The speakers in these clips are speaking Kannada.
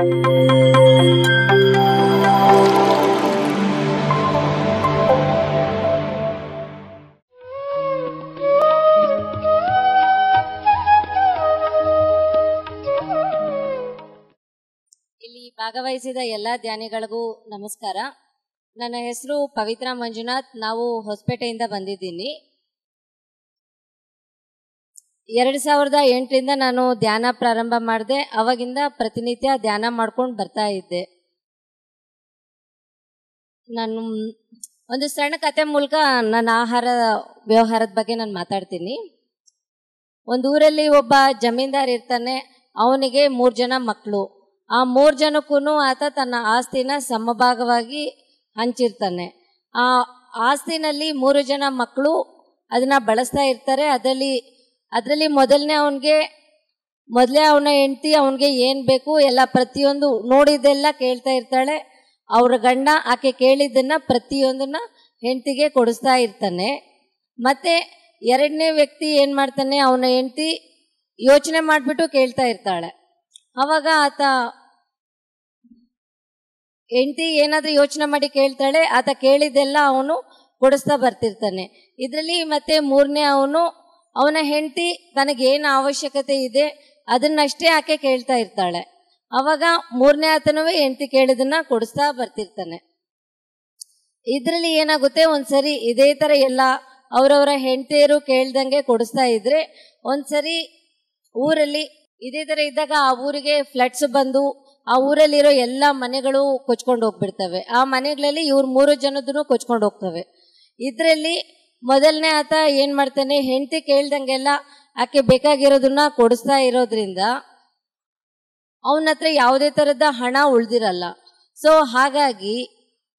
ಇಲ್ಲಿ ಭಾಗವಹಿಸಿದ ಎಲ್ಲ ಧ್ಯಾನಿಗಳಿಗೂ ನಮಸ್ಕಾರ. ನನ್ನ ಹೆಸರು ಪವಿತ್ರ ಮಂಜುನಾಥ್. ನಾವು ಹೊಸಪೇಟೆಯಿಂದ ಬಂದಿದ್ದೀನಿ. 2008ರಿಂದ ನಾನು ಧ್ಯಾನ ಪ್ರಾರಂಭ ಮಾಡಿದೆ. ಅವಾಗಿಂದ ಪ್ರತಿನಿತ್ಯ ಧ್ಯಾನ ಮಾಡ್ಕೊಂಡು ಬರ್ತಾ ಇದ್ದೆ. ನಾನು ಒಂದು ಸಣ್ಣ ಕತೆ ಮೂಲಕ ನನ್ನ ಆಹಾರ ವ್ಯವಹಾರದ ಬಗ್ಗೆ ನಾನು ಮಾತಾಡ್ತೀನಿ. ಒಂದು ಊರಲ್ಲಿ ಒಬ್ಬ ಜಮೀನ್ದಾರ್ ಇರ್ತಾನೆ. ಅವನಿಗೆ 3 ಜನ ಮಕ್ಕಳು. ಆ 3 ಜನಕ್ಕೂ ಆತ ತನ್ನ ಆಸ್ತಿನ ಸಮಭಾಗವಾಗಿ ಹಂಚಿರ್ತಾನೆ. ಆ ಆಸ್ತಿನಲ್ಲಿ 3 ಜನ ಮಕ್ಕಳು ಅದನ್ನ ಬಳಸ್ತಾ ಇರ್ತಾರೆ. ಅದರಲ್ಲಿ ಮೊದಲೇ ಅವನ ಹೆಂಡತಿ ಅವನಿಗೆ ಏನು ಬೇಕು ಎಲ್ಲ ಪ್ರತಿಯೊಂದು ನೋಡಿದ್ದೆಲ್ಲ ಕೇಳ್ತಾ ಇರ್ತಾಳೆ. ಅವ್ರ ಗಂಡ ಆಕೆ ಕೇಳಿದ್ದನ್ನ ಪ್ರತಿಯೊಂದನ್ನ ಹೆಂಡತಿಗೆ ಕೊಡಿಸ್ತಾ ಇರ್ತಾನೆ. ಮತ್ತೆ 2ನೇ ವ್ಯಕ್ತಿ ಏನು ಮಾಡ್ತಾನೆ, ಅವನ ಹೆಂಡತಿ ಯೋಚನೆ ಮಾಡಿಬಿಟ್ಟು ಕೇಳ್ತಾ ಇರ್ತಾಳೆ. ಆವಾಗ ಆತ ಹೆಂಡತಿ ಏನಾದರೂ ಯೋಚನೆ ಮಾಡಿ ಕೇಳ್ತಾಳೆ, ಆತ ಕೇಳಿದ್ದೆಲ್ಲ ಅವನು ಕೊಡಿಸ್ತಾ ಬರ್ತಿರ್ತಾನೆ. ಇದರಲ್ಲಿ ಮತ್ತೆ 3ನೇ ಅವನ ಹೆಂಡತಿ ತನಗೇನು ಅವಶ್ಯಕತೆ ಇದೆ ಅದನ್ನಷ್ಟೇ ಆಕೆ ಕೇಳ್ತಾ ಇರ್ತಾಳೆ. ಆವಾಗ 3ನೇ ಆತನೂ ಹೆಂಡತಿ ಕೇಳಿದನ್ನ ಕೊಡಿಸ್ತಾ ಬರ್ತಿರ್ತಾನೆ. ಇದರಲ್ಲಿ ಏನಾಗುತ್ತೆ, ಒಂದ್ಸರಿ ಇದೇ ಥರ ಎಲ್ಲ ಅವರವರ ಹೆಂಡತಿಯರು ಕೇಳ್ದಂಗೆ ಕೊಡಿಸ್ತಾ ಇದ್ರೆ ಒಂದ್ಸರಿ ಊರಲ್ಲಿ ಇದೇ ಥರ ಇದ್ದಾಗ ಆ ಊರಿಗೆ ಫ್ಲಡ್ಸ್ ಬಂದು ಆ ಊರಲ್ಲಿರೋ ಎಲ್ಲ ಮನೆಗಳು ಕೊಚ್ಕೊಂಡು ಹೋಗ್ಬಿಡ್ತವೆ. ಆ ಮನೆಗಳಲ್ಲಿ ಇವ್ರು 3 ಜನದೂ ಕೊಚ್ಕೊಂಡು ಹೋಗ್ತವೆ. ಇದರಲ್ಲಿ ಮೊದಲನೇ ಆತ ಏನು ಮಾಡ್ತಾನೆ, ಹೆಂಡತಿ ಕೇಳ್ದಂಗೆಲ್ಲ ಆಕೆ ಬೇಕಾಗಿರೋದನ್ನ ಕೊಡಿಸ್ತಾ ಇರೋದ್ರಿಂದ ಅವನ ಹತ್ರ ಯಾವುದೇ ಥರದ ಹಣ ಉಳ್ದಿರಲ್ಲ. ಸೊ ಹಾಗಾಗಿ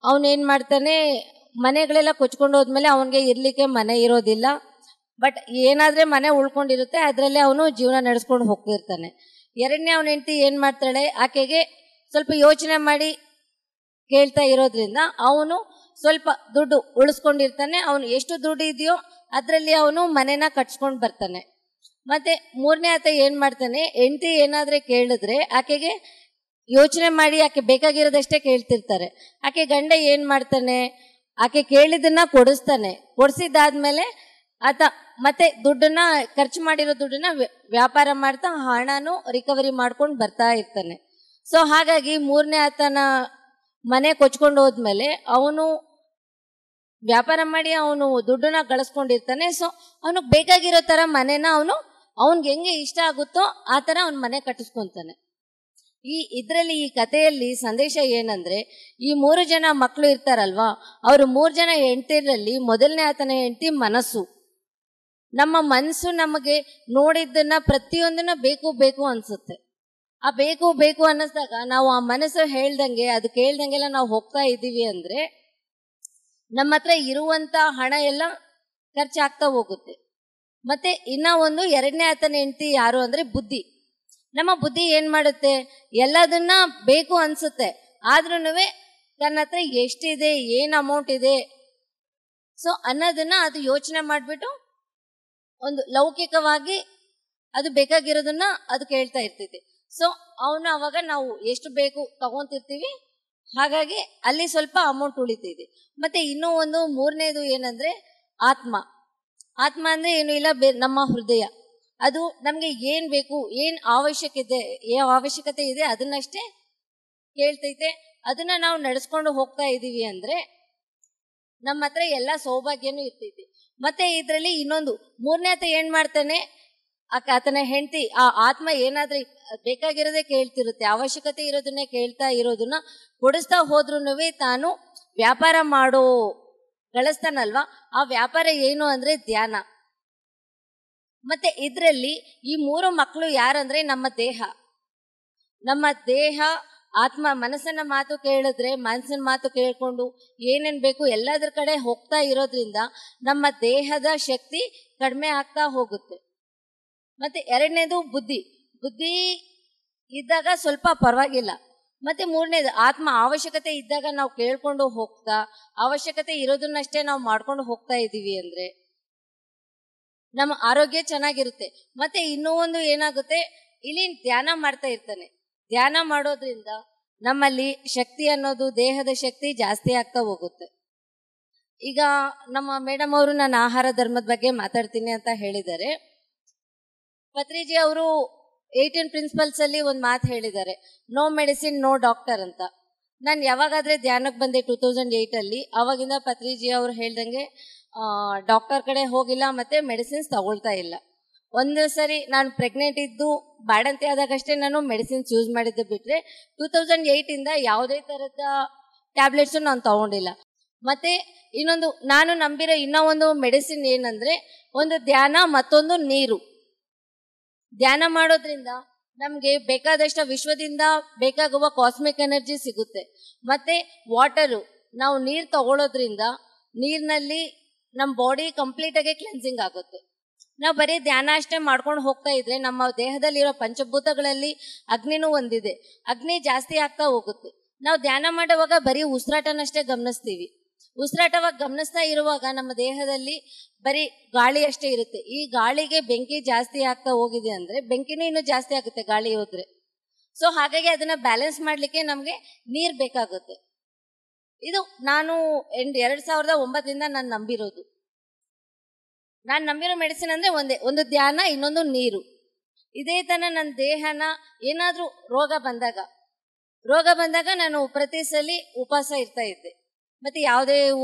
ಅವನೇನು ಮಾಡ್ತಾನೆ, ಮನೆಗಳೆಲ್ಲ ಕೊಚ್ಕೊಂಡು ಹೋದ್ಮೇಲೆ ಅವನಿಗೆ ಇರಲಿಕ್ಕೆ ಮನೆ ಇರೋದಿಲ್ಲ. ಬಟ್ ಏನಾದರೆ ಮನೆ ಉಳ್ಕೊಂಡಿರುತ್ತೆ, ಅದರಲ್ಲೇ ಅವನು ಜೀವನ ನಡೆಸ್ಕೊಂಡು ಹೋಗ್ತಿರ್ತಾನೆ. 2ನೇ ಅವನ ಹೆಂಡತಿ ಏನು ಮಾಡ್ತಾಳೆ, ಆಕೆಗೆ ಸ್ವಲ್ಪ ಯೋಚನೆ ಮಾಡಿ ಕೇಳ್ತಾ ಇರೋದ್ರಿಂದ ಅವನು ಸ್ವಲ್ಪ ದುಡ್ಡು ಉಳಿಸ್ಕೊಂಡಿರ್ತಾನೆ. ಅವನು ಎಷ್ಟು ದುಡ್ಡು ಇದೆಯೋ ಅದರಲ್ಲಿ ಅವನು ಮನೆನ ಕಟ್ಸ್ಕೊಂಡು ಬರ್ತಾನೆ. ಮತ್ತೆ 3ನೇ ಆತ ಏನು ಮಾಡ್ತಾನೆ, ಹೆಂಡತಿ ಏನಾದರೆ ಕೇಳಿದ್ರೆ ಆಕೆಗೆ ಯೋಚನೆ ಮಾಡಿ ಆಕೆ ಬೇಕಾಗಿರೋದಷ್ಟೇ ಕೇಳ್ತಿರ್ತಾರೆ. ಆಕೆ ಗಂಡ ಏನು ಮಾಡ್ತಾನೆ, ಆಕೆ ಕೇಳಿದ್ದನ್ನ ಕೊಡಿಸ್ತಾನೆ. ಕೊಡಿಸಿದ್ದಾದ್ಮೇಲೆ ಆತ ಮತ್ತೆ ದುಡ್ಡನ್ನ ಖರ್ಚು ಮಾಡಿರೋ ದುಡ್ಡನ್ನ ವ್ಯಾಪಾರ ಮಾಡ್ತಾ ಹಣನೂ ರಿಕವರಿ ಮಾಡ್ಕೊಂಡು ಬರ್ತಾ ಇರ್ತಾನೆ. ಸೊ ಹಾಗಾಗಿ 3ನೇ ಆತನ ಮನೆ ಕೊಚ್ಕೊಂಡು ಹೋದ್ಮೇಲೆ ಅವನು ವ್ಯಾಪಾರ ಮಾಡಿ ಅವನು ದುಡ್ಡನ್ನ ಗಳಿಸ್ಕೊಂಡಿರ್ತಾನೆ. ಸೊ ಅವನಿಗೆ ಬೇಕಾಗಿರೋ ಥರ ಮನೆನ ಅವನಿಗೆ ಹೆಂಗೆ ಇಷ್ಟ ಆಗುತ್ತೋ ಆ ಥರ ಅವನ ಮನೆ ಕಟ್ಟಿಸ್ಕೊತಾನೆ. ಇದರಲ್ಲಿ ಈ ಕಥೆಯಲ್ಲಿ ಸಂದೇಶ ಏನಂದ್ರೆ, ಈ 3 ಜನ ಮಕ್ಕಳು ಇರ್ತಾರಲ್ವಾ, ಅವರು 3 ಜನ ಹೆಂಡತಿರಲ್ಲಿ ಮೊದಲನೇ ಆತನ ಹೆಂಡತಿ ಮನಸ್ಸು. ನಮ್ಮ ಮನಸ್ಸು ನಮಗೆ ನೋಡಿದ್ದನ್ನ ಪ್ರತಿಯೊಂದನ್ನ ಬೇಕು ಬೇಕು ಅನ್ಸುತ್ತೆ. ಆ ಬೇಕು ಬೇಕು ಅನ್ನಿಸ್ದಾಗ ನಾವು ಆ ಮನಸ್ಸು ಹೇಳ್ದಂಗೆ ಅದು ಕೇಳ್ದಂಗೆಲ್ಲ ನಾವು ಹೋಗ್ತಾ ಇದ್ದೀವಿ ಅಂದ್ರೆ ನಮ್ಮ ಹತ್ರ ಇರುವಂತ ಹಣ ಎಲ್ಲ ಖರ್ಚಾಗ್ತಾ ಹೋಗುತ್ತೆ. ಮತ್ತೆ ಇನ್ನ ಒಂದು 2ನೇ ಆತನ ಹೆಂಡತಿ ಯಾರು ಅಂದ್ರೆ ಬುದ್ಧಿ. ನಮ್ಮ ಬುದ್ಧಿ ಏನ್ ಮಾಡುತ್ತೆ, ಎಲ್ಲದನ್ನ ಬೇಕು ಅನ್ಸುತ್ತೆ, ಆದ್ರೂ ತನ್ನ ಹತ್ರ ಎಷ್ಟಿದೆ, ಏನು ಅಮೌಂಟ್ ಇದೆ ಸೊ ಅನ್ನೋದನ್ನ ಅದು ಯೋಚನೆ ಮಾಡಿಬಿಟ್ಟು ಒಂದು ಲೌಕಿಕವಾಗಿ ಅದು ಬೇಕಾಗಿರೋದನ್ನ ಅದು ಕೇಳ್ತಾ ಇರ್ತೈತಿ. ಸೊ ಅವಾಗ ನಾವು ಎಷ್ಟು ಬೇಕು ತಗೊಂತಿರ್ತೀವಿ, ಹಾಗಾಗಿ ಅಲ್ಲಿ ಸ್ವಲ್ಪ ಅಮೌಂಟ್ ಉಳಿತೈತಿ. ಮತ್ತೆ ಇನ್ನೂ ಒಂದು 3ನೇದು ಏನಂದ್ರೆ ಆತ್ಮ. ಆತ್ಮ ಅಂದ್ರೆ ಏನು ಇಲ್ಲ, ನಮ್ಮ ಹೃದಯ. ಅದು ನಮಗೆ ಏನು ಬೇಕು, ಏನು ಅವಶ್ಯಕತೆ ಇದೆ ಅದನ್ನಷ್ಟೇ ಕೇಳ್ತೈತೆ. ಅದನ್ನ ನಾವು ನಡೆಸ್ಕೊಂಡು ಹೋಗ್ತಾ ಇದ್ದೀವಿ ಅಂದ್ರೆ ನಮ್ಮ ಹತ್ರ ಎಲ್ಲ ಸೌಭಾಗ್ಯನೂ ಇರ್ತೈತಿ. ಮತ್ತೆ ಇದರಲ್ಲಿ ಇನ್ನೊಂದು 3ನೇ ಆತ ಏನ್ ಮಾಡ್ತಾನೆ, ಆತನ ಹೆಂಡತಿ ಆ ಆತ್ಮ ಏನಾದ್ರೂ ಬೇಕಾಗಿರೋದೇ ಕೇಳ್ತಿರುತ್ತೆ, ಅವಶ್ಯಕತೆ ಇರೋದನ್ನೇ ಕೇಳ್ತಾ ಇರೋದನ್ನ ಕೊಡಿಸ್ತಾ ಹೋದ್ರೂ ತಾನು ವ್ಯಾಪಾರ ಗಳಿಸ್ತಾನಲ್ವಾ, ಆ ವ್ಯಾಪಾರ ಏನು ಅಂದ್ರೆ ಧ್ಯಾನ. ಮತ್ತೆ ಇದರಲ್ಲಿ ಈ 3 ಮಕ್ಕಳು ಯಾರಂದ್ರೆ ನಮ್ಮ ದೇಹ ಆತ್ಮ. ಮನಸ್ಸನ್ನ ಮಾತು ಕೇಳಿದ್ರೆ, ಮನಸ್ಸಿನ ಮಾತು ಕೇಳ್ಕೊಂಡು ಏನೇನ್ ಬೇಕು ಎಲ್ಲದ್ರ ಕಡೆ ಹೋಗ್ತಾ ಇರೋದ್ರಿಂದ ನಮ್ಮ ದೇಹದ ಶಕ್ತಿ ಕಡಿಮೆ ಆಗ್ತಾ ಹೋಗುತ್ತೆ. ಮತ್ತೆ 2ನೇದು ಬುದ್ಧಿ ಇದ್ದಾಗ ಸ್ವಲ್ಪ ಪರವಾಗಿಲ್ಲ. ಮತ್ತೆ 3ನೇದು ಆತ್ಮ. ಅವಶ್ಯಕತೆ ಇದ್ದಾಗ ನಾವು ಕೇಳ್ಕೊಂಡು ಹೋಗ್ತಾ ಅವಶ್ಯಕತೆ ಇರೋದನ್ನಷ್ಟೇ ನಾವು ಮಾಡ್ಕೊಂಡು ಹೋಗ್ತಾ ಇದ್ದೀವಿ ಅಂದ್ರೆ ನಮ್ಮ ಆರೋಗ್ಯ ಚೆನ್ನಾಗಿರುತ್ತೆ. ಮತ್ತೆ ಇನ್ನೂ ಒಂದು ಏನಾಗುತ್ತೆ, ಇಲ್ಲಿ ಧ್ಯಾನ ಮಾಡ್ತಾ ಇರ್ತಾನೆ. ಧ್ಯಾನ ಮಾಡೋದ್ರಿಂದ ನಮ್ಮಲ್ಲಿ ಶಕ್ತಿ ಅನ್ನೋದು, ದೇಹದ ಶಕ್ತಿ ಜಾಸ್ತಿ ಆಗ್ತಾ ಹೋಗುತ್ತೆ. ಈಗ ನಮ್ಮ ಮೇಡಮ್ ಅವರು ನಾನು ಆಹಾರ ಧರ್ಮದ ಬಗ್ಗೆ ಮಾತಾಡ್ತೀನಿ ಅಂತ ಹೇಳಿದ್ದಾರೆ. ಪತ್ರಿಜಿ ಅವರು 18 ಪ್ರಿನ್ಸಿಪಲ್ಸ್ ಅಲ್ಲಿ ಒಂದು ಮಾತು ಹೇಳಿದ್ದಾರೆ, ನೋ ಮೆಡಿಸಿನ್ ನೋ ಡಾಕ್ಟರ್ ಅಂತ. ನಾನು ಯಾವಾಗಾದ್ರೆ ಧ್ಯಾನಕ್ಕೆ ಬಂದೆ 2008 ಅಲ್ಲಿ, ಅವಾಗಿಂದ ಪತ್ರಿಜಿ ಅವರು ಹೇಳ್ದಂಗೆ ಡಾಕ್ಟರ್ ಕಡೆ ಹೋಗಿಲ್ಲ, ಮತ್ತೆ ಮೆಡಿಸಿನ್ಸ್ ತಗೊಳ್ತಾ ಇಲ್ಲ. ಒಂದು ಸರಿ ನಾನು ಪ್ರೆಗ್ನೆಂಟ್ ಇದ್ದು ಬಾಡಂತಿ ಆದಾಗಷ್ಟೇ ನಾನು ಮೆಡಿಸಿನ್ಸ್ ಯೂಸ್ ಮಾಡಿದ್ದು ಬಿಟ್ರೆ 2008 ಇಂದ ಯಾವುದೇ ತರದ ಟ್ಯಾಬ್ಲೆಟ್ಸ್ ನಾನು ತಗೊಂಡಿಲ್ಲ. ಮತ್ತೆ ಇನ್ನೊಂದು ನಾನು ನಂಬಿರೋ ಇನ್ನೂ ಒಂದು ಮೆಡಿಸಿನ್ ಏನಂದ್ರೆ, ಒಂದು ಧ್ಯಾನ, ಮತ್ತೊಂದು ನೀರು. ಧ್ಯಾನ ಮಾಡೋದ್ರಿಂದ ನಮ್ಗೆ ಬೇಕಾದಷ್ಟು ವಿಶ್ವದಿಂದ ಬೇಕಾಗುವ ಕಾಸ್ಮಿಕ್ ಎನರ್ಜಿ ಸಿಗುತ್ತೆ. ಮತ್ತೆ ವಾಟರು, ನಾವು ನೀರು ತಗೊಳ್ಳೋದ್ರಿಂದ ನೀರಿನಲ್ಲಿ ನಮ್ಮ ಬಾಡಿ ಕಂಪ್ಲೀಟ್ ಆಗಿ ಕ್ಲೆನ್ಸಿಂಗ್ ಆಗುತ್ತೆ. ನಾವು ಬರೀ ಧ್ಯಾನ ಅಷ್ಟೇ ಮಾಡ್ಕೊಂಡು ಹೋಗ್ತಾ ಇದ್ರೆ ನಮ್ಮ ದೇಹದಲ್ಲಿರೋ ಪಂಚಭೂತಗಳಲ್ಲಿ ಅಗ್ನಿನೂ ಒಂದಿದೆ, ಅಗ್ನಿ ಜಾಸ್ತಿ ಆಗ್ತಾ ಹೋಗುತ್ತೆ. ನಾವು ಧ್ಯಾನ ಮಾಡುವಾಗ ಬರೀ ಉಸಿರಾಟನಷ್ಟೇ ಗಮನಿಸ್ತೀವಿ. ಉಸಿರಾಟವಾಗಿ ಗಮನಿಸ್ತಾ ಇರುವಾಗ ನಮ್ಮ ದೇಹದಲ್ಲಿ ಬರೀ ಗಾಳಿ ಅಷ್ಟೇ ಇರುತ್ತೆ. ಈ ಗಾಳಿಗೆ ಬೆಂಕಿ ಜಾಸ್ತಿ ಆಗ್ತಾ ಹೋಗಿದೆ ಅಂದ್ರೆ ಬೆಂಕಿನೂ ಇನ್ನೂ ಜಾಸ್ತಿ ಆಗುತ್ತೆ ಗಾಳಿ ಹೋದ್ರೆ. ಸೊ ಹಾಗಾಗಿ ಅದನ್ನ ಬ್ಯಾಲೆನ್ಸ್ ಮಾಡ್ಲಿಕ್ಕೆ ನಮ್ಗೆ ನೀರ್ ಬೇಕಾಗುತ್ತೆ. ಇದು ನಾನು 2009ರಿಂದ ನಾನು ನಂಬಿರೋದು. ನಾನು ನಂಬಿರೋ ಮೆಡಿಸಿನ್ ಅಂದ್ರೆ ಒಂದೇ, ಒಂದು ಧ್ಯಾನ, ಇನ್ನೊಂದು ನೀರು. ಇದೇ ತರ ನನ್ನ ದೇಹನ ಏನಾದ್ರೂ ರೋಗ ಬಂದಾಗ ನಾನು ಪ್ರತಿ ಸಲ ಉಪವಾಸ ಇರ್ತಾ ಇದ್ದೆ. ಮತ್ತೆ ಯಾವುದೇ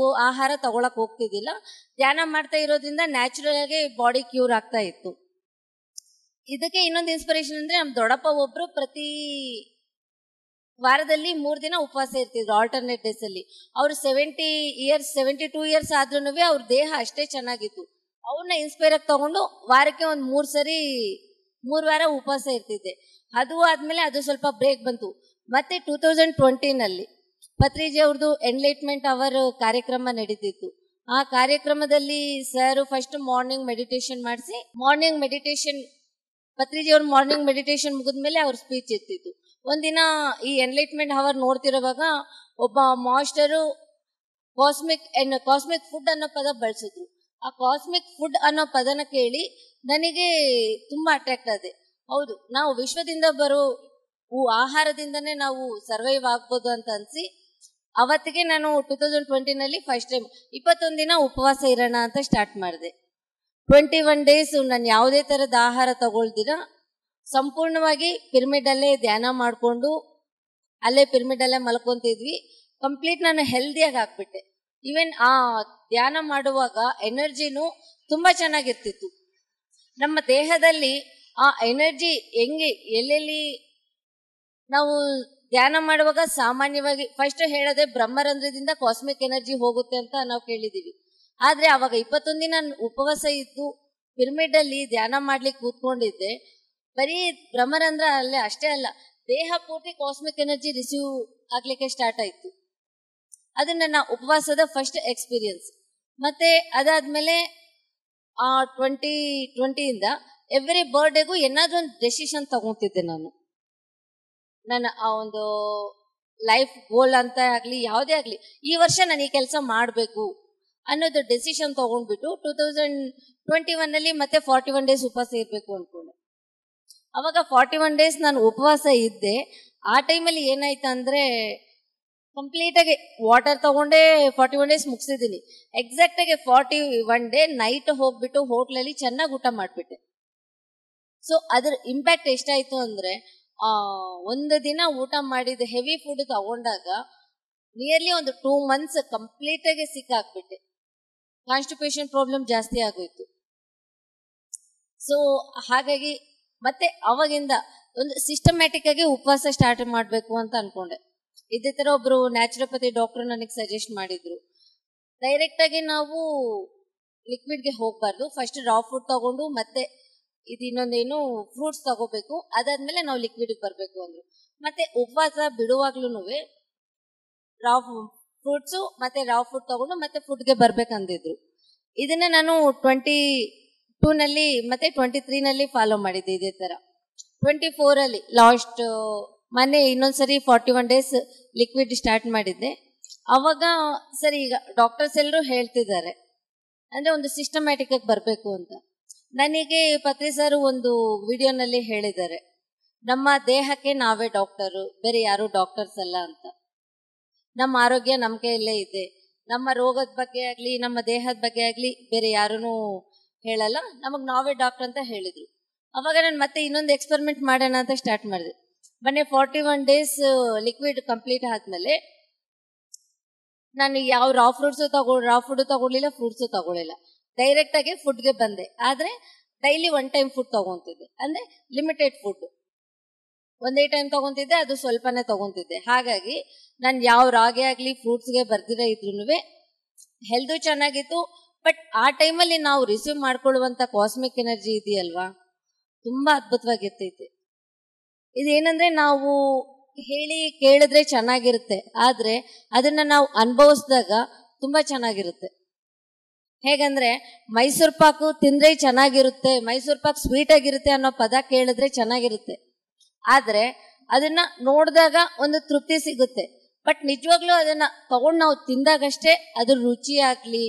ಆಹಾರ ತಗೊಳಕ್ ಹೋಗ್ತಿದ್ದಿಲ್ಲ. ಧ್ಯಾನ ಮಾಡ್ತಾ ಇರೋದ್ರಿಂದ ನ್ಯಾಚುರಲ್ ಆಗಿ ಬಾಡಿ ಕ್ಯೂರ್ ಆಗ್ತಾ ಇತ್ತು. ಇದಕ್ಕೆ ಇನ್ನೊಂದು ಇನ್ಸ್ಪಿರೇಷನ್ ಅಂದ್ರೆ, ನಮ್ ದೊಡ್ಡಪ್ಪ ಒಬ್ರು ಪ್ರತಿ ವಾರದಲ್ಲಿ 3 ದಿನ ಉಪವಾಸ ಇರ್ತಿದ್ರು, ಆಲ್ಟರ್ನೇಟ್ ಡೇಸ್ ಅಲ್ಲಿ. ಅವ್ರು 72 ಇಯರ್ಸ್ ಆದ್ರೂ ಅವ್ರ ದೇಹ ಅಷ್ಟೇ ಚೆನ್ನಾಗಿತ್ತು. ಅವ್ರನ್ನ ಇನ್ಸ್ಪೈರ್ ಆಗಿ ತಗೊಂಡು ವಾರಕ್ಕೆ ಒಂದು 3 ವಾರ ಉಪವಾಸ ಇರ್ತಿದ್ದೆ. ಅದು ಆದ್ಮೇಲೆ ಅದು ಸ್ವಲ್ಪ ಬ್ರೇಕ್ ಬಂತು. ಮತ್ತೆ 2020ನಲ್ಲಿ ಪತ್ರಿಜಿ ಅವ್ರದ್ದು ಎನ್ಲೈಟ್ಮೆಂಟ್ ಅವರ್ ಕಾರ್ಯಕ್ರಮ ನಡೀತಿತ್ತು. ಆ ಕಾರ್ಯಕ್ರಮದಲ್ಲಿ ಸರ್ ಫಸ್ಟ್ ಮಾರ್ನಿಂಗ್ ಮೆಡಿಟೇಷನ್ ಮಾಡಿಸಿ, ಪತ್ರಿಜಿ ಅವ್ರ ಮಾರ್ನಿಂಗ್ ಮೆಡಿಟೇಷನ್ ಮುಗಿದ್ಮೇಲೆ ಅವ್ರ ಸ್ಪೀಚ್ ಇರ್ತಿತ್ತು. ಒಂದಿನ ಈ ಎನ್ಲೈಟ್ಮೆಂಟ್ ಅವರ್ ನೋಡ್ತಿರುವಾಗ ಒಬ್ಬ ಮಾಸ್ಟರು ಕಾಸ್ಮಿಕ್ ಫುಡ್ ಅನ್ನೋ ಪದ ಬಳಸಿದ್ರು. ಆ ಕಾಸ್ಮಿಕ್ ಫುಡ್ ಅನ್ನೋ ಪದನ ಕೇಳಿ ನನಗೆ ತುಂಬಾ ಅಟ್ರಾಕ್ಟ್ ಆದೆ. ಹೌದು, ನಾವು ವಿಶ್ವದಿಂದ ಬರೋ ಆಹಾರದಿಂದನೇ ನಾವು ಸರ್ವೈವ್ ಆಗ್ಬೋದು ಅಂತ ಅನ್ಸಿ ಅವತ್ತಿಗೆ ನಾನು 2020ನಲ್ಲಿ ಫಸ್ಟ್ ಟೈಮ್ 21 ದಿನ ಉಪವಾಸ ಇರೋಣ ಅಂತ ಸ್ಟಾರ್ಟ್ ಮಾಡಿದೆ. 21 ಡೇಸ್ ನಾನು ಯಾವುದೇ ತರದ ಆಹಾರ ತಗೊಳ್ದಿರ ಸಂಪೂರ್ಣವಾಗಿ ಪಿರಮಿಡ್ ಅಲ್ಲೇ ಧ್ಯಾನ ಮಾಡಿಕೊಂಡು ಅಲ್ಲೇ ಪಿರಮಿಡ್ ಅಲ್ಲೇ ಮಲ್ಕೊಂತಿದ್ವಿ. ಕಂಪ್ಲೀಟ್ ನಾನು ಹೆಲ್ದಿಯಾಗಿ ಆಗ್ಬಿಟ್ಟೆ. ಈವನ್ ಆ ಧ್ಯಾನ ಮಾಡುವಾಗ ಎನರ್ಜಿನೂ ತುಂಬಾ ಚೆನ್ನಾಗಿರ್ತಿತ್ತು. ನಮ್ಮ ದೇಹದಲ್ಲಿ ಆ ಎನರ್ಜಿ ಹೆಂಗೆ ಎಲ್ಲೆಲ್ಲಿ ನಾವು ಧ್ಯಾನ ಮಾಡುವಾಗ ಸಾಮಾನ್ಯವಾಗಿ ಫಸ್ಟ್ ಹೇಳೋದೆ ಬ್ರಹ್ಮರಂಧ್ರದಿಂದ ಕಾಸ್ಮಿಕ್ ಎನರ್ಜಿ ಹೋಗುತ್ತೆ ಅಂತ ನಾವು ಕೇಳಿದೀವಿ. ಆದ್ರೆ ಅವಾಗ 21 ದಿನ ಉಪವಾಸ ಇದ್ದು ಪಿರಮಿಡ್ ಅಲ್ಲಿ ಧ್ಯಾನ ಮಾಡ್ಲಿಕ್ಕೆ ಕೂತ್ಕೊಂಡಿದ್ದೆ. ಬರೀ ಬ್ರಹ್ಮರಂಧ್ರ ಅಲ್ಲೇ ಅಷ್ಟೇ ಅಲ್ಲ, ದೇಹ ಪೂರ್ತಿ ಕಾಸ್ಮಿಕ್ ಎನರ್ಜಿ ರಿಸೀವ್ ಆಗ್ಲಿಕ್ಕೆ ಸ್ಟಾರ್ಟ್ ಆಯ್ತು. ಅದು ನನ್ನ ಉಪವಾಸದ ಫಸ್ಟ್ ಎಕ್ಸ್ಪೀರಿಯನ್ಸ್. ಮತ್ತೆ ಅದಾದ್ಮೇಲೆ 2020ಇಂದ ಎವ್ರಿ ಬರ್ಡೇಗೂ ಏನಾದ್ರೂ ಒಂದು ಡೆಸಿಷನ್ ತಗೊಂತಿದ್ದೆ ನಾನು. ನನ್ನ ಆ ಒಂದು ಲೈಫ್ ಗೋಲ್ ಅಂತ ಆಗ್ಲಿ ಯಾವುದೇ ಆಗ್ಲಿ, ಈ ವರ್ಷ ನಾನು ಈ ಕೆಲಸ ಮಾಡಬೇಕು ಅನ್ನೋದು ಡೆಸಿಷನ್ ತಗೊಂಡ್ಬಿಟ್ಟು 2021ನಲ್ಲಿ ಮತ್ತೆ 41 ಡೇಸ್ ಉಪವಾಸ ಇರಬೇಕು ಅನ್ಕೊಂಡೆ. ಅವಾಗ 41 ಡೇಸ್ ನಾನು ಉಪವಾಸ ಇದ್ದೆ. ಆ ಟೈಮಲ್ಲಿ ಏನಾಯ್ತು ಅಂದ್ರೆ, ಕಂಪ್ಲೀಟ್ ಆಗಿ ವಾಟರ್ ತಗೊಂಡೇ 41 ಡೇಸ್ ಮುಗಿಸಿದ್ದೀನಿ. ಎಕ್ಸಾಕ್ಟ್ ಆಗಿ 41 ಡೇ ನೈಟ್ ಹೋಗ್ಬಿಟ್ಟು ಹೋಟ್ಲಲ್ಲಿ ಚೆನ್ನಾಗಿ ಊಟ ಮಾಡ್ಬಿಟ್ಟೆ. ಸೊ ಅದ್ರ ಇಂಪ್ಯಾಕ್ಟ್ ಎಷ್ಟಾಯ್ತು ಅಂದ್ರೆ, ಒಂದು ದಿನ ಊಟ ಮಾಡಿದ ಹೆವಿ ಫುಡ್ ತಗೊಂಡಾಗ ನಿಯರ್ಲಿ ಒಂದು 2 ಮಂತ್ಸ್ ಕಂಪ್ಲೀಟ್ ಆಗಿ ಸಿಕ್ಕಾಕ್ಬಿಟ್ಟೆ. ಕಾನ್ಸ್ಟಿಪೇಷನ್ ಪ್ರಾಬ್ಲಮ್ ಜಾಸ್ತಿ ಆಗೋಯ್ತು. ಸೊ ಹಾಗಾಗಿ ಮತ್ತೆ ಅವಾಗಿಂದ ಒಂದು ಸಿಸ್ಟಮ್ಯಾಟಿಕ್ ಆಗಿ ಉಪವಾಸ ಸ್ಟಾರ್ಟ್ ಮಾಡಬೇಕು ಅಂತ ಅನ್ಕೊಂಡೆ. ಇದೇ ತರ ಒಬ್ರು ನ್ಯಾಚುರೋಪತಿ ಡಾಕ್ಟರ್ ನನಗೆ ಸಜೆಸ್ಟ್ ಮಾಡಿದ್ರು, ಡೈರೆಕ್ಟ್ ಆಗಿ ನಾವು ಲಿಕ್ವಿಡ್ಗೆ ಹೋಗ್ಬಾರ್ದು, ಫಸ್ಟ್ ರಾ ಫುಡ್ ತಗೊಂಡು ಮತ್ತೆ ಇದು ಇನ್ನೊಂದೇನು ಫ್ರೂಟ್ಸ್ ತಗೋಬೇಕು, ಅದಾದ್ಮೇಲೆ ನಾವು ಲಿಕ್ವಿಡ್ ಬರ್ಬೇಕು ಅಂದ್ರು. ಮತ್ತೆ ಉಪವಾಸ ಬಿಡುವಾಗ್ಲೂ ರಾ ಫ್ರೂಟ್ಸು ಮತ್ತೆ ರಾ ಫುಡ್ ತಗೊಂಡು ಮತ್ತೆ ಫುಡ್ಗೆ ಬರ್ಬೇಕಂದಿದ್ರು. ಇದನ್ನ ನಾನು 22ನಲ್ಲಿ ಮತ್ತೆ 23ನಲ್ಲಿ ಫಾಲೋ ಮಾಡಿದ್ದೆ. ಇದೇ ತರ 24ಅಲ್ಲಿ ಲಾಸ್ಟ್ ಮೊನ್ನೆ ಇನ್ನೊಂದ್ಸರಿ 41 ಡೇಸ್ ಲಿಕ್ವಿಡ್ ಸ್ಟಾರ್ಟ್ ಮಾಡಿದ್ದೆ. ಅವಾಗ ಸರಿ, ಈಗ ಡಾಕ್ಟರ್ಸ್ ಎಲ್ಲರೂ ಹೇಳ್ತಿದ್ದಾರೆ ಅಂದ್ರೆ ಒಂದು ಸಿಸ್ಟಮ್ಯಾಟಿಕ್ ಆಗಿ ಬರಬೇಕು ಅಂತ. ನನಗೆ ಪತ್ರಿ ಸರ್ ಒಂದು ವಿಡಿಯೋನಲ್ಲಿ ಹೇಳಿದ್ದಾರೆ, ನಮ್ಮ ದೇಹಕ್ಕೆ ನಾವೇ ಡಾಕ್ಟರು, ಬೇರೆ ಯಾರು ಡಾಕ್ಟರ್ಸ್ ಅಲ್ಲ ಅಂತ. ನಮ್ಮ ಆರೋಗ್ಯ ನಮ್ಮ ಕೈಯಲ್ಲೇ ಇದೆ. ನಮ್ಮ ರೋಗದ ಬಗ್ಗೆ ಆಗಲಿ, ನಮ್ಮ ದೇಹದ ಬಗ್ಗೆ ಆಗಲಿ ಬೇರೆ ಯಾರೂ ಹೇಳಲ್ಲ, ನಮಗೆ ನಾವೇ ಡಾಕ್ಟರ್ ಅಂತ ಹೇಳಿದ್ರು. ಅವಾಗ ನಾನು ಮತ್ತೆ ಇನ್ನೊಂದು ಎಕ್ಸ್ಪೆರಿಮೆಂಟ್ ಮಾಡೋಣ ಅಂತ ಸ್ಟಾರ್ಟ್ ಮಾಡಿದೆ. ಮೊನ್ನೆ 41 days ಲಿಕ್ವಿಡ್ ಕಂಪ್ಲೀಟ್ ಆದಮೇಲೆ ನಾನು ಯಾವ ರಾ ಫುಡ್ ತಗೊಳ್ಳಿಲ್ಲ, ಫ್ರೂಟ್ಸು ತಗೊಳ್ಳಿಲ್ಲ. ಡೈರೆಕ್ಟಾಗಿ ಫುಡ್ಗೆ ಬಂದೆ. ಆದರೆ ಡೈಲಿ 1 time ಫುಡ್ ತಗೊತಿದ್ದೆ, ಅಂದರೆ ಲಿಮಿಟೆಡ್ ಫುಡ್. ಒಂದೇ ಟೈಮ್ ತಗೊತಿದ್ದೆ, ಅದು ಸ್ವಲ್ಪನೇ ತಗೊತಿದ್ದೆ. ಹಾಗಾಗಿ ನಾನು ಯಾವ ರಾಗಿ ಆಗಲಿ ಫ್ರೂಟ್ಸ್ಗೆ ಬರ್ದಿರೋ ಇದ್ರೂ ಹೆಲ್ತು ಚೆನ್ನಾಗಿತ್ತು. ಬಟ್ ಆ ಟೈಮಲ್ಲಿ ನಾವು ರಿಸೀವ್ ಮಾಡ್ಕೊಳ್ಳುವಂಥ ಕಾಸ್ಮಿಕ್ ಎನರ್ಜಿ ಇದೆಯಲ್ವಾ, ತುಂಬ ಅದ್ಭುತವಾಗಿರ್ತೈತೆ. ಇದೇನಂದರೆ ನಾವು ಹೇಳಿ ಕೇಳಿದ್ರೆ ಚೆನ್ನಾಗಿರುತ್ತೆ, ಆದರೆ ಅದನ್ನು ನಾವು ಅನುಭವಿಸಿದಾಗ ತುಂಬ ಚೆನ್ನಾಗಿರುತ್ತೆ. ಹೇಗಂದರೆ ಮೈಸೂರು ಪಾಕು ತಿಂದರೆ ಚೆನ್ನಾಗಿರುತ್ತೆ, ಮೈಸೂರು ಪಾಕು ಸ್ವೀಟಾಗಿರುತ್ತೆ ಅನ್ನೋ ಪದ ಕೇಳಿದ್ರೆ ಚೆನ್ನಾಗಿರುತ್ತೆ, ಆದರೆ ಅದನ್ನು ನೋಡಿದಾಗ ಒಂದು ತೃಪ್ತಿ ಸಿಗುತ್ತೆ. ಬಟ್ ನಿಜವಾಗ್ಲೂ ಅದನ್ನು ತಗೊಂಡು ನಾವು ತಿಂದಾಗಷ್ಟೇ ಅದ್ರ ರುಚಿ ಆಗಲಿ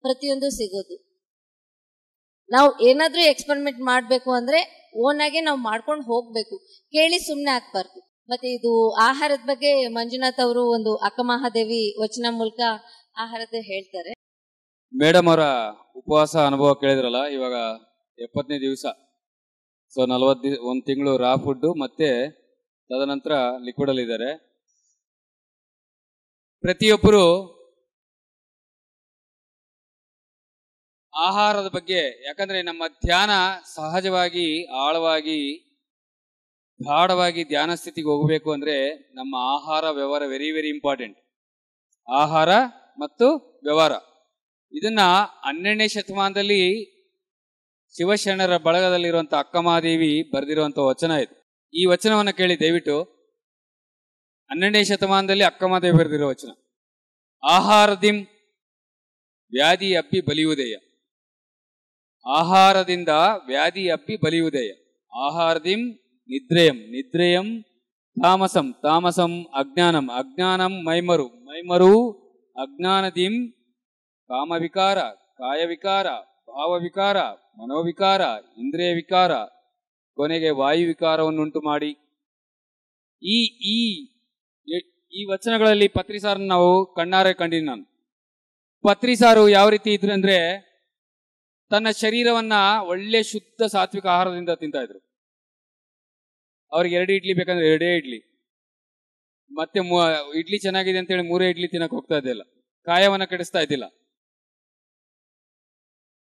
ಪ್ರತಿಯೊಂದು ಸಿಗೋದು. ನಾವು ಏನಾದರೂ ಎಕ್ಸ್ಪೆರಿಮೆಂಟ್ ಮಾಡಬೇಕು ಅಂದರೆ ಓನಾಗೆ ನಾವು ಮಾಡ್ಕೊಂಡು ಹೋಗಬೇಕು, ಕೇಳಿ ಸುಮ್ಮನೆ ಹಾಕ್ಬಾರ್ದು. ಮತ್ತು ಇದು ಆಹಾರದ ಬಗ್ಗೆ ಮಂಜುನಾಥ್ ಅವರು ಒಂದು ಅಕ್ಕಮಹಾದೇವಿ ವಚನ ಮೂಲಕ ಆಹಾರದ ಹೇಳ್ತಾರೆ. ಮೇಡಮ್ ಅವರ ಉಪವಾಸ ಅನುಭವ ಕೇಳಿದ್ರಲ್ಲ, ಇವಾಗ 70ನೇ ದಿವಸ. ಸೊ 1 ತಿಂಗಳು ರಾ ಫುಡ್ಡು ಮತ್ತೆ ತದನಂತರ ಲಿಕ್ವಿಡ್ ಅಲ್ಲಿ ಇದ್ದಾರೆ. ಪ್ರತಿಯೊಬ್ಬರು ಆಹಾರದ ಬಗ್ಗೆ, ಯಾಕಂದ್ರೆ ನಮ್ಮ ಧ್ಯಾನ ಸಹಜವಾಗಿ ಆಳವಾಗಿ ಗಾಢವಾಗಿ ಧ್ಯಾನ ಸ್ಥಿತಿಗೆ ಹೋಗಬೇಕು ಅಂದ್ರೆ ನಮ್ಮ ಆಹಾರ ವ್ಯವಹಾರ ವೆರಿ ವೆರಿ ಇಂಪಾರ್ಟೆಂಟ್. ಆಹಾರ ಮತ್ತು ವ್ಯವಹಾರ ಇದನ್ನ 12ನೇ ಶತಮಾನದಲ್ಲಿ ಶಿವಶರಣರ ಬಳಗದಲ್ಲಿರುವಂತ ಅಕ್ಕಮಹಾದೇವಿ ಬರೆದಿರುವಂತ ವಚನ ಇದು. ಈ ವಚನವನ್ನ ಕೇಳಿ ದಯವಿಟ್ಟು. 12ನೇ ಶತಮಾನದಲ್ಲಿ ಅಕ್ಕಮಹಾದೇವಿ ಬರೆದಿರೋ ವಚನ. ಆಹಾರದಿಂ ವ್ಯಾಧಿ ಅಪ್ಪಿ ಬಲಿಯುವುದೆಯ. ಆಹಾರದಿಂದ ವ್ಯಾಧಿ ಅಪ್ಪಿ ಬಲಿಯುವುದೆಯ. ಆಹಾರದಿಂ ನಿದ್ರೆಯಂ ನಿದ್ರೆಯಂ ತಾಮಸಂ ತಾಮಸಂ ಅಜ್ಞಾನಂ ಅಜ್ಞಾನಂ ಮೈಮರು ಮೈಮರು ಅಜ್ಞಾನದಿಂ ಕಾಮವಿಕಾರ ಕಾಯವಿಕಾರ ಭಾವವಿಕಾರ ಮನೋವಿಕಾರ ಇಂದ್ರಿಯ ವಿಕಾರ ಕೊನೆಗೆ ವಾಯು ವಿಕಾರವನ್ನುಂಟು ಮಾಡಿ. ಈ ಈ ಈ ವಚನಗಳಲ್ಲಿ ಪತ್ರಿಸಾರನ್ನು ನಾವು ಕಣ್ಣಾರೆ ಕಂಡಿನಿ ನಾನು. ಪತ್ರಿಸಾರು ಯಾವ ರೀತಿ ಇದ್ರು ಅಂದ್ರೆ ತನ್ನ ಶರೀರವನ್ನ ಒಳ್ಳೆ ಶುದ್ಧ ಸಾತ್ವಿಕ ಆಹಾರದಿಂದ ತಿಂತಾ ಇದ್ರು. ಅವ್ರಿಗೆ 2 ಇಡ್ಲಿ ಬೇಕಂದ್ರೆ 2 ಇಡ್ಲಿ, ಮತ್ತೆ ಇಡ್ಲಿ ಚೆನ್ನಾಗಿದೆ ಅಂತೇಳಿ 3 ಇಡ್ಲಿ ತಿನ್ನಕ್ ಹೋಗ್ತಾ ಇದ್ದಿಲ್ಲ. ಕಾಯವನ್ನ ಕೆಡಿಸ್ತಾ ಇದ್ದಿಲ್ಲ.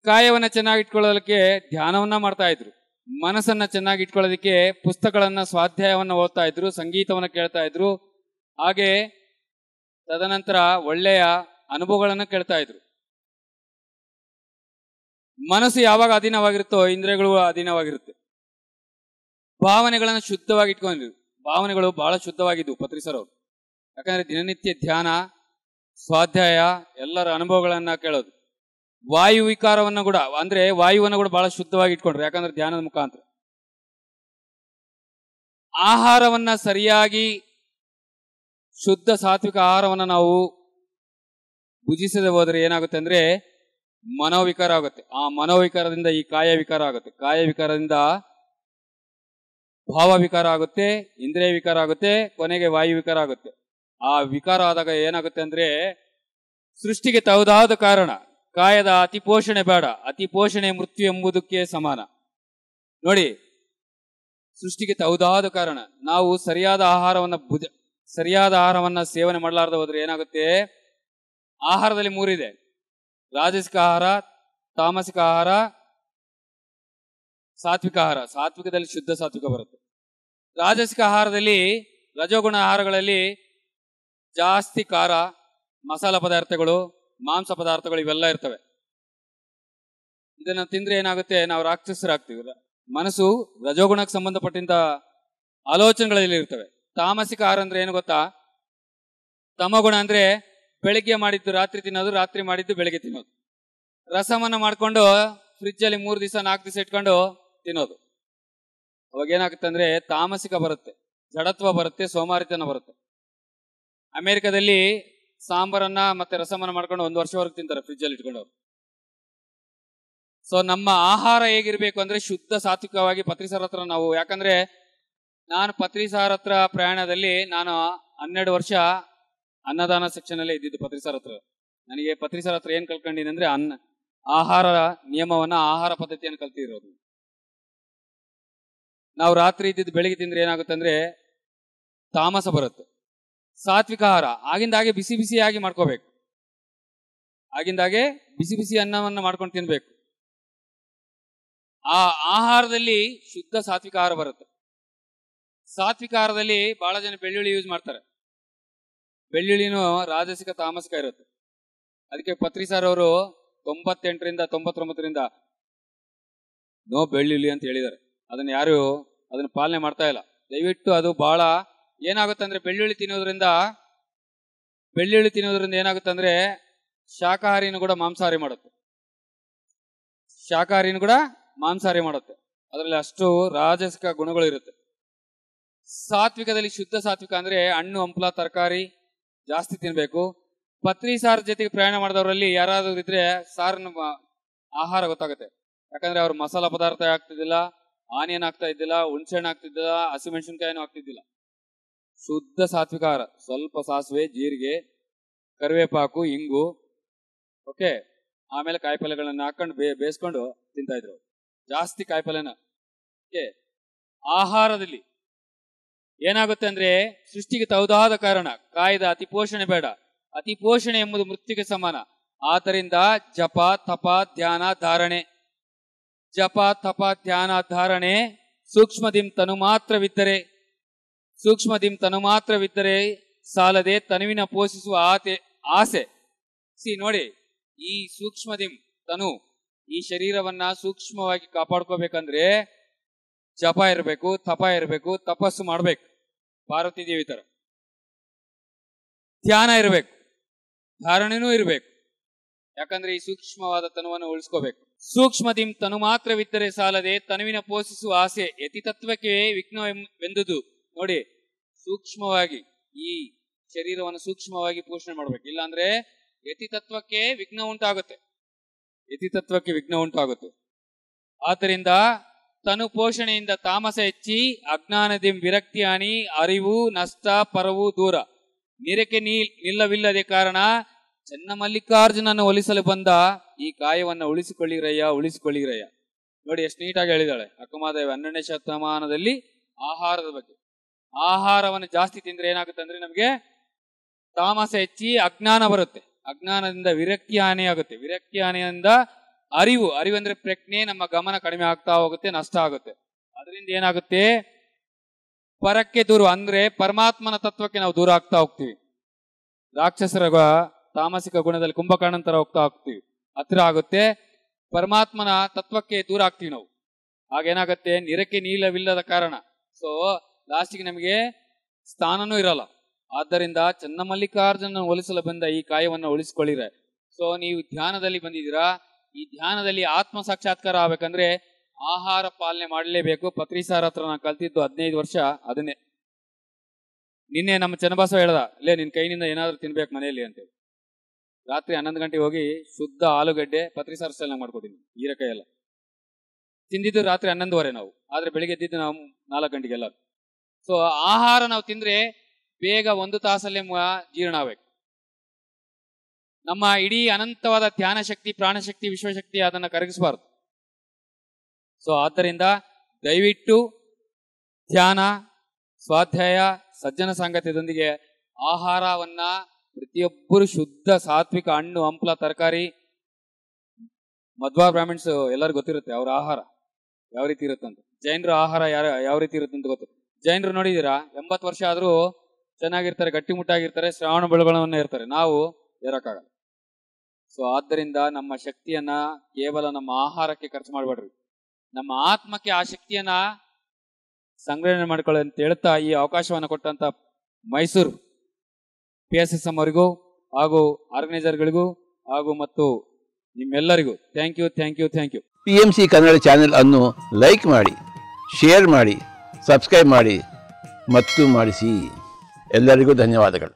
ಕಾಯವನ್ನ ಚೆನ್ನಾಗಿ ಇಟ್ಕೊಳ್ಳೋದಕ್ಕೆ ಧ್ಯಾನವನ್ನ ಮಾಡ್ತಾ ಇದ್ರು. ಮನಸ್ಸನ್ನ ಚೆನ್ನಾಗಿ ಇಟ್ಕೊಳ್ಳೋದಕ್ಕೆ ಪುಸ್ತಕಗಳನ್ನ ಸ್ವಾಧ್ಯಾಯವನ್ನ ಓದ್ತಾ ಇದ್ರು, ಸಂಗೀತವನ್ನ ಕೇಳ್ತಾ ಇದ್ರು. ಹಾಗೆ ತದನಂತರ ಒಳ್ಳೆಯ ಅನುಭವಗಳನ್ನ ಕೇಳ್ತಾ ಇದ್ರು. ಮನಸ್ಸು ಯಾವಾಗ ಅಧೀನವಾಗಿರುತ್ತೋ ಇಂದ್ರಿಯಗಳು ಅಧೀನವಾಗಿರುತ್ತೆ. ಭಾವನೆಗಳನ್ನ ಶುದ್ಧವಾಗಿ ಇಟ್ಕೊಂಡಿದ್ರು. ಭಾವನೆಗಳು ಬಹಳ ಶುದ್ಧವಾಗಿದ್ವು ಪತ್ರಿಸರ್ ಅವರು. ಯಾಕಂದ್ರೆ ದಿನನಿತ್ಯ ಧ್ಯಾನ, ಸ್ವಾಧ್ಯಾಯ, ಎಲ್ಲರ ಅನುಭವಗಳನ್ನ ಕೇಳೋದು. ವಾಯು ವಿಕಾರವನ್ನ ಕೂಡ ಅಂದ್ರೆ ವಾಯುವನ್ನ ಕೂಡ ಬಹಳ ಶುದ್ಧವಾಗಿ ಇಟ್ಕೊಂಡ್ರು, ಯಾಕಂದ್ರೆ ಧ್ಯಾನದ ಮುಖಾಂತರ. ಆಹಾರವನ್ನ ಸರಿಯಾಗಿ ಶುದ್ಧ ಸಾತ್ವಿಕ ಆಹಾರವನ್ನ ನಾವು ಭುಜಿಸದೆ ಹೋದ್ರೆ ಏನಾಗುತ್ತೆ ಅಂದ್ರೆ ಮನೋವಿಕಾರ ಆಗುತ್ತೆ. ಆ ಮನೋವಿಕಾರದಿಂದ ಈ ಕಾಯ ವಿಕಾರ ಆಗುತ್ತೆ. ಕಾಯ ವಿಕಾರದಿಂದ ಭಾವ ವಿಕಾರ ಆಗುತ್ತೆ, ಇಂದ್ರಿಯ ವಿಕಾರ ಆಗುತ್ತೆ, ಕೊನೆಗೆ ವಾಯು ವಿಕಾರ ಆಗುತ್ತೆ. ಆ ವಿಕಾರ ಆದಾಗ ಏನಾಗುತ್ತೆ ಅಂದ್ರೆ ಸೃಷ್ಟಿಗೆ ತೌದಾದ ಕಾರಣ. ಕಾಯದ ಅತಿ ಪೋಷಣೆ ಬೇಡ, ಅತಿ ಪೋಷಣೆ ಮೃತ್ಯು ಎಂಬುದಕ್ಕೆ ಸಮಾನ. ನೋಡಿ, ಸೃಷ್ಟಿಗೆ ತೌದಾದ ಕಾರಣ. ನಾವು ಸರಿಯಾದ ಆಹಾರವನ್ನ ಸೇವನೆ ಮಾಡಲಾರ್ದ ಹೋದ್ರೆ ಏನಾಗುತ್ತೆ? ಆಹಾರದಲ್ಲಿ 3 ಇದೆ: ರಾಜಸಿಕ ಆಹಾರ, ತಾಮಸಿಕ ಆಹಾರ, ಸಾತ್ವಿಕ ಆಹಾರ. ಸಾತ್ವಿಕದಲ್ಲಿ ಶುದ್ಧ ಸಾತ್ವಿಕ ಬರುತ್ತೆ. ರಾಜಸಿಕ ಆಹಾರದಲ್ಲಿ, ರಜೋಗುಣ ಆಹಾರಗಳಲ್ಲಿ ಜಾಸ್ತಿ ಖಾರ, ಮಸಾಲ ಪದಾರ್ಥಗಳು, ಮಾಂಸ ಪದಾರ್ಥಗಳು ಇವೆಲ್ಲ ಇರ್ತವೆ. ಇದನ್ನ ತಿಂದ್ರೆ ಏನಾಗುತ್ತೆ? ನಾವು ರಾಕ್ಷಸರಾಗ್ತೀವಿ. ಮನಸ್ಸು ರಜೋಗುಣಕ್ಕೆ ಸಂಬಂಧಪಟ್ಟಂತ ಆಲೋಚನೆಗಳಲ್ಲಿ ಇರ್ತವೆ. ತಾಮಸಿಕ ಆಹಾರ ಅಂದ್ರೆ ಏನು ಗೊತ್ತಾ? ತಮಗುಣ ಅಂದ್ರೆ ಬೆಳಿಗ್ಗೆ ಮಾಡಿದ್ದು ರಾತ್ರಿ ತಿನ್ನೋದು, ರಾತ್ರಿ ಮಾಡಿದ್ದು ಬೆಳಿಗ್ಗೆ ತಿನ್ನೋದು. ರಸಮನ್ನ ಮಾಡ್ಕೊಂಡು ಫ್ರಿಜ್ ಅಲ್ಲಿ 3 ದಿವಸ 4 ದಿವಸ ಇಟ್ಕೊಂಡು ತಿನ್ನೋದು. ಅವಾಗ ಏನಾಗುತ್ತೆ ಅಂದ್ರೆ ತಾಮಸಿಕ ಬರುತ್ತೆ, ಜಡತ್ವ ಬರುತ್ತೆ, ಸೋಮಾರಿತನ ಬರುತ್ತೆ. ಅಮೆರಿಕದಲ್ಲಿ ಸಾಂಬಾರನ್ನ ಮತ್ತೆ ರಸಮನ್ನ ಮಾಡ್ಕೊಂಡು 1 ವರ್ಷವರೆಗೂ ತಿಂತಾರೆ ಫ್ರಿಜ್ ಅಲ್ಲಿ ಇಟ್ಕೊಂಡವ್ರು. ಸೊ ನಮ್ಮ ಆಹಾರ ಹೇಗಿರ್ಬೇಕು ಅಂದ್ರೆ ಶುದ್ಧ ಸಾತ್ವಿಕವಾಗಿ ಪತ್ರಿಸರ ಹತ್ರ ನಾವು, ಯಾಕಂದ್ರೆ ನಾನು ಪತ್ರಿಸಾರ್ ಹತ್ರ ಪ್ರಯಾಣದಲ್ಲಿ ನಾನು 12 ವರ್ಷ ಅನ್ನದಾನ ಸೆಕ್ಷನ್ ಅಲ್ಲೇ ಇದ್ದಿದ್ದು ಪತ್ರಿಸಾರ್ ಹತ್ರ. ನನಗೆ ಪತ್ರಿಸಾರ್ ಹತ್ರ ಏನ್ ಕಲ್ಕೊಂಡಿನಿ ಅಂದ್ರೆ ಆಹಾರ ನಿಯಮವನ್ನ, ಆಹಾರ ಪದ್ಧತಿಯನ್ನು ಕಲ್ತಿರೋದು. ನಾವು ರಾತ್ರಿ ಇದ್ದಿದ್ದು ಬೆಳಿಗ್ಗೆ ತಿಂದ್ರೆ ಏನಾಗುತ್ತೆ ಅಂದ್ರೆ ತಾಮಸ ಬರುತ್ತೆ. ಸಾತ್ವಿಕ ಆಹಾರ ಆಗಿಂದಾಗೆ ಬಿಸಿ ಬಿಸಿಯಾಗಿ ಮಾಡ್ಕೋಬೇಕು. ಆಗಿಂದಾಗೆ ಬಿಸಿ ಬಿಸಿ ಅನ್ನವನ್ನ ಮಾಡ್ಕೊಂಡು ತಿನ್ಬೇಕು. ಆ ಆಹಾರದಲ್ಲಿ ಶುದ್ಧ ಸಾತ್ವಿಕ ಆಹಾರ ಬರುತ್ತೆ. ಸಾತ್ವಿಕ ಆಹಾರದಲ್ಲಿ ಬಹಳ ಜನ ಬೆಳ್ಳುಳ್ಳಿ ಯೂಸ್ ಮಾಡ್ತಾರೆ. ಬೆಳ್ಳುಳ್ಳಿನೂ ರಾಜಸಿಕ ತಾಮಸಿಕ ಇರುತ್ತೆ. ಅದಕ್ಕೆ ಪತ್ರಿಸಾರ್ ಅವರು 98ರಿಂದ 99ರಿಂದ ನೋ ಬೆಳ್ಳುಳ್ಳಿ ಅಂತ ಹೇಳಿದ್ದಾರೆ. ಅದನ್ನ ಯಾರು ಅದನ್ನ ಪಾಲನೆ ಮಾಡ್ತಾ ಇಲ್ಲ. ದಯವಿಟ್ಟು ಅದು ಬಹಳ ಏನಾಗುತ್ತೆ ಅಂದ್ರೆ ಬೆಳ್ಳುಳ್ಳಿ ತಿನ್ನೋದ್ರಿಂದ ಏನಾಗುತ್ತೆ ಅಂದ್ರೆ ಶಾಕಾಹಾರಿನೂ ಕೂಡ ಮಾಂಸಾಹಾರಿ ಮಾಡುತ್ತೆ. ಶಾಕಾಹಾರಿನೂ ಕೂಡ ಮಾಂಸಾಹಾರಿ ಮಾಡುತ್ತೆ. ಅದರಲ್ಲಿ ಅಷ್ಟು ರಾಜಸಿಕ ಗುಣಗಳು ಇರುತ್ತೆ. ಸಾತ್ವಿಕದಲ್ಲಿ ಶುದ್ಧ ಸಾತ್ವಿಕ ಅಂದ್ರೆ ಹಣ್ಣು ಹಂಪಲ ತರಕಾರಿ ಜಾಸ್ತಿ ತಿನ್ಬೇಕು. ಪತ್ರಿ ಸಾರ್ ಜೊತೆಗೆ ಪ್ರಯಾಣ ಮಾಡಿದವರಲ್ಲಿ ಯಾರಾದ್ರೂ ಇದ್ರೆ ಸಾರಿನ ಆಹಾರ ಗೊತ್ತಾಗುತ್ತೆ. ಯಾಕಂದ್ರೆ ಅವ್ರು ಮಸಾಲಾ ಪದಾರ್ಥ ಆಗ್ತಿದ್ದಿಲ್ಲ, ಆನಿಯನ್ ಆಗ್ತಾ ಇದ್ದಿಲ್ಲ, ಹುಣಸೆಹಣ್ಣು ಆಗ್ತಿದ್ದಿಲ್ಲ, ಹಸಿಮೆಣಸಿನ್ಕಾಯಿನೂ ಆಗ್ತಿದ್ದಿಲ್ಲ. ಶುದ್ಧ ಸಾತ್ವಿಕ ಆಹಾರ. ಸ್ವಲ್ಪ ಸಾಸಿವೆ, ಜೀರಿಗೆ, ಕರಿವೇಪಾಕು, ಇಂಗು, ಓಕೆ, ಆಮೇಲೆ ಕಾಯಿಪಲ್ಯಗಳನ್ನ ಹಾಕೊಂಡು ಬೇಯಿಸ್ಕೊಂಡು ತಿಂತಾ ಇದ್ರು. ಜಾಸ್ತಿ ಕಾಯಿಪಲ್ಯನ. ಓಕೆ, ಆಹಾರದಲ್ಲಿ ಏನಾಗುತ್ತೆ ಅಂದ್ರೆ ಸೃಷ್ಟಿಗೆ ತೌದಾದ ಕಾರಣ ಕಾಯ್ದ ಅತಿ ಪೋಷಣೆ ಬೇಡ. ಅತಿ ಪೋಷಣೆ ಎಂಬುದು ಮೃತ್ಯುಗೆ ಸಮಾನ. ಆದ್ದರಿಂದ ಜಪ ತಪ ಧ್ಯಾನ ಧಾರಣೆ, ಜಪ ತಪ ಧ್ಯಾನ ಧಾರಣೆ ಸೂಕ್ಷ್ಮದಿಂ ತನು ಮಾತ್ರವಿದ್ದರೆ ಸಾಲದೆ ತನುವಿನ ಪೋಷಿಸುವ ಆಸೆ. ನೋಡಿ, ಈ ಸೂಕ್ಷ್ಮದಿಂ ತನು, ಈ ಶರೀರವನ್ನ ಸೂಕ್ಷ್ಮವಾಗಿ ಕಾಪಾಡ್ಕೋಬೇಕಂದ್ರೆ ಜಪ ಇರಬೇಕು, ತಪ ಇರಬೇಕು, ತಪಸ್ಸು ಮಾಡ್ಬೇಕು, ಪಾರ್ವತಿ ದೇವಿ ತರ. ಧ್ಯಾನ ಇರಬೇಕು, ಧಾರಣೆನೂ ಇರಬೇಕು. ಯಾಕಂದ್ರೆ ಈ ಸೂಕ್ಷ್ಮವಾದ ತನುವನ್ನು ಉಳಿಸ್ಕೋಬೇಕು. ಸೂಕ್ಷ್ಮದಿಂ ತನು ಮಾತ್ರವಿದ್ದರೆ ಸಾಲದೆ ತನುವಿನ ಪೋಷಿಸುವ ಆಸೆ ಯತಿತತ್ವಕ್ಕೆ ವಿಘ್ನವೆಂದುದು. ನೋಡಿ, ಸೂಕ್ಷ್ಮವಾಗಿ ಈ ಶರೀರವನ್ನು ಸೂಕ್ಷ್ಮವಾಗಿ ಪೋಷಣೆ ಮಾಡ್ಬೇಕು. ಇಲ್ಲಾಂದ್ರೆ ಯತಿತತ್ವಕ್ಕೆ ವಿಘ್ನ ಉಂಟಾಗುತ್ತೆ. ಆದ್ದರಿಂದ ತನು ಪೋಷಣೆಯಿಂದ ತಾಮಸ ಹೆಚ್ಚಿ ಅಜ್ಞಾನದಿಂ ವಿರಕ್ತಿ ಹಾನಿ, ಅರಿವು ನಷ್ಟ, ಪರವು ದೂರ. ನಿರಕೆ ನಿಲ್ಲವಿಲ್ಲದೆ ಕಾರಣ ಚನ್ನಮಲ್ಲಿಕಾರ್ಜುನನ್ನು ಒಲಿಸಲು ಬಂದ ಈ ಕಾಯವನ್ನ ಉಳಿಸಿಕೊಳ್ಳಿರಯ್ಯ. ನೋಡಿ ಎಷ್ಟು ನೀಟಾಗಿ ಹೇಳಿದಾಳೆ ಅಕ್ಕಮಹಾದೇವಿ 12ನೇ ಶತಮಾನದಲ್ಲಿ ಆಹಾರದ ಬಗ್ಗೆ. ಆಹಾರವನ್ನು ಜಾಸ್ತಿ ತಿಂದ್ರೆ ಏನಾಗುತ್ತೆ ಅಂದ್ರೆ ನಮಗೆ ತಾಮಸ ಹೆಚ್ಚಿ ಅಜ್ಞಾನ ಬರುತ್ತೆ. ಅಜ್ಞಾನದಿಂದ ವಿರಕ್ತಿ ಹಾನಿ ಆಗುತ್ತೆ. ವಿರಕ್ತಿ ಹಾನಿಯಿಂದ ಅರಿವು ಅಂದ್ರೆ ಪ್ರಜ್ಞೆ, ನಮ್ಮ ಗಮನ ಕಡಿಮೆ ಆಗ್ತಾ ಹೋಗುತ್ತೆ, ನಷ್ಟ ಆಗುತ್ತೆ. ಅದರಿಂದ ಏನಾಗುತ್ತೆ, ಪರಕ್ಕೆ ದೂರ ಅಂದ್ರೆ ಪರಮಾತ್ಮನ ತತ್ವಕ್ಕೆ ನಾವು ದೂರ ಆಗ್ತಾ ಹೋಗ್ತೀವಿ. ರಾಕ್ಷಸರ ತಾಮಸಿಕ ಗುಣದಲ್ಲಿ ಕುಂಭಕರ್ಣನ ತರ ಹೋಗ್ತೀವಿ. ಹತ್ರ ಆಗುತ್ತೆ, ಪರಮಾತ್ಮನ ತತ್ವಕ್ಕೆ ದೂರ ಆಗ್ತೀವಿ ನಾವು. ಆಗೇನಾಗತ್ತೆ, ನಿರಕ್ಕೆ ನೀಲವಿಲ್ಲದ ಕಾರಣ. ಸೊ ಲಾಸ್ಟಿಗೆ ನಮಗೆ ಸ್ಥಾನನೂ ಇರಲ್ಲ. ಆದ್ದರಿಂದ ಚನ್ನಮಲ್ಲಿಕಾರ್ಜುನ ಒಲಿಸಲು ಬಂದ ಈ ಕಾಯವನ್ನು ಉಳಿಸಿಕೊಳ್ಳಿರೆ. ಸೊ ನೀವು ಧ್ಯಾನದಲ್ಲಿ ಬಂದಿದ್ದೀರಾ. ಈ ಧ್ಯಾನದಲ್ಲಿ ಆತ್ಮ ಸಾಕ್ಷಾತ್ಕಾರ ಆಗ್ಬೇಕಂದ್ರೆ ಆಹಾರ ಪಾಲನೆ ಮಾಡಲೇಬೇಕು. ಪತ್ರಿಸಾರ್ ಹತ್ರ ನಾನು ಕಲ್ತಿದ್ದು 15 ವರ್ಷ ಅದನ್ನೇ. ನಿನ್ನೆ ನಮ್ಮ ಚನ್ನಬಸವ ಹೇಳ್ದ, ನಿನ್ ಕೈನಿಂದ ಏನಾದ್ರು ತಿನ್ಬೇಕು ಮನೆಯಲ್ಲಿ ಅಂತೇಳಿ. ರಾತ್ರಿ 11 ಗಂಟೆಗೆ ಹೋಗಿ ಶುದ್ಧ ಆಲೂಗಡ್ಡೆ ಪತ್ರಿಸಾರ್ ಸ್ಟೈಲ್ ಮಾಡ್ಕೊಟ್ಟಿನಿ, ಹೀರೆಕಾಯಿ ಎಲ್ಲ ತಿಂದಿದ್ದು ರಾತ್ರಿ 11:15 ನಾವು. ಆದ್ರೆ ಬೆಳಿಗ್ಗೆ ಎದ್ದಿದ್ದು ನಾವು 4 ಗಂಟೆಗೆಲ್ಲ. ಸೊ ಆಹಾರ ನಾವು ತಿಂದ್ರೆ ಬೇಗ 1 ತಾಸಲ್ಲೇ ಜೀರ್ಣ ಆಗ್ಬೇಕು. ನಮ್ಮ ಇಡೀ ಅನಂತವಾದ ಧ್ಯಾನ ಶಕ್ತಿ, ಪ್ರಾಣಶಕ್ತಿ, ವಿಶ್ವಶಕ್ತಿ ಅದನ್ನ ಕರಗಿಸಬಾರ್ದು. ಸೊ ಆದ್ದರಿಂದ ದಯವಿಟ್ಟು ಧ್ಯಾನ, ಸ್ವಾಧ್ಯಾಯ, ಸಜ್ಜನ ಸಾಂಗತ್ಯದೊಂದಿಗೆ ಆಹಾರವನ್ನ ಪ್ರತಿಯೊಬ್ಬರು ಶುದ್ಧ ಸಾತ್ವಿಕ ಹಣ್ಣು ಹಂಪಲ ತರಕಾರಿ. ಮಧ್ವ ಬ್ರಾಹ್ಮಿಣ್ಸ್ ಎಲ್ಲರಿಗೂ ಗೊತ್ತಿರುತ್ತೆ ಅವ್ರ ಆಹಾರ ಯಾವ ರೀತಿ ಇರುತ್ತಂತ. ಜೈನರ ಆಹಾರ ಯಾವ ರೀತಿ ಇರುತ್ತೆ ಅಂತ ಗೊತ್ತು. ಜೈನರು ನೋಡಿದೀರಾ, 80 ವರ್ಷ ಆದ್ರೂ ಚೆನ್ನಾಗಿರ್ತಾರೆ, ಗಟ್ಟಿಮುಟ್ಟಾಗಿರ್ತಾರೆ, ಶ್ರಾವಣ ಬೆಳಗೊಳವನ್ನ ಇರ್ತಾರೆ. ನಾವು ಇರಕ್ಕಾಗಲ್ಲ. ಸೊ ಆದ್ದರಿಂದ ನಮ್ಮ ಶಕ್ತಿಯನ್ನ ಕೇವಲ ನಮ್ಮ ಆಹಾರಕ್ಕೆ ಖರ್ಚು ಮಾಡಬೇಡ್ರಿ. ನಮ್ಮ ಆತ್ಮಕ್ಕೆ ಆ ಶಕ್ತಿಯನ್ನ ಸಂಗ್ರಹಣೆ ಮಾಡ್ಕೊಳ್ಳಿ ಅಂತ ಹೇಳ್ತಾ ಈ ಅವಕಾಶವನ್ನು ಕೊಟ್ಟಂತ ಮೈಸೂರು PSSM ಅವರಿಗೂ ಹಾಗೂ ಆರ್ಗನೈಸರ್ಗಳಿಗೂ ಹಾಗೂ ಮತ್ತು ನಿಮ್ಮೆಲ್ಲರಿಗೂ thank you. PMC Kannada channel ಅನ್ನು ಲೈಕ್ ಮಾಡಿ, ಶೇರ್ ಮಾಡಿ, ಸಬ್ಸ್ಕ್ರೈಬ್ ಮಾಡಿ ಮತ್ತು ಮಾಡಿಸಿ. ಎಲ್ಲರಿಗೂ ಧನ್ಯವಾದಗಳು.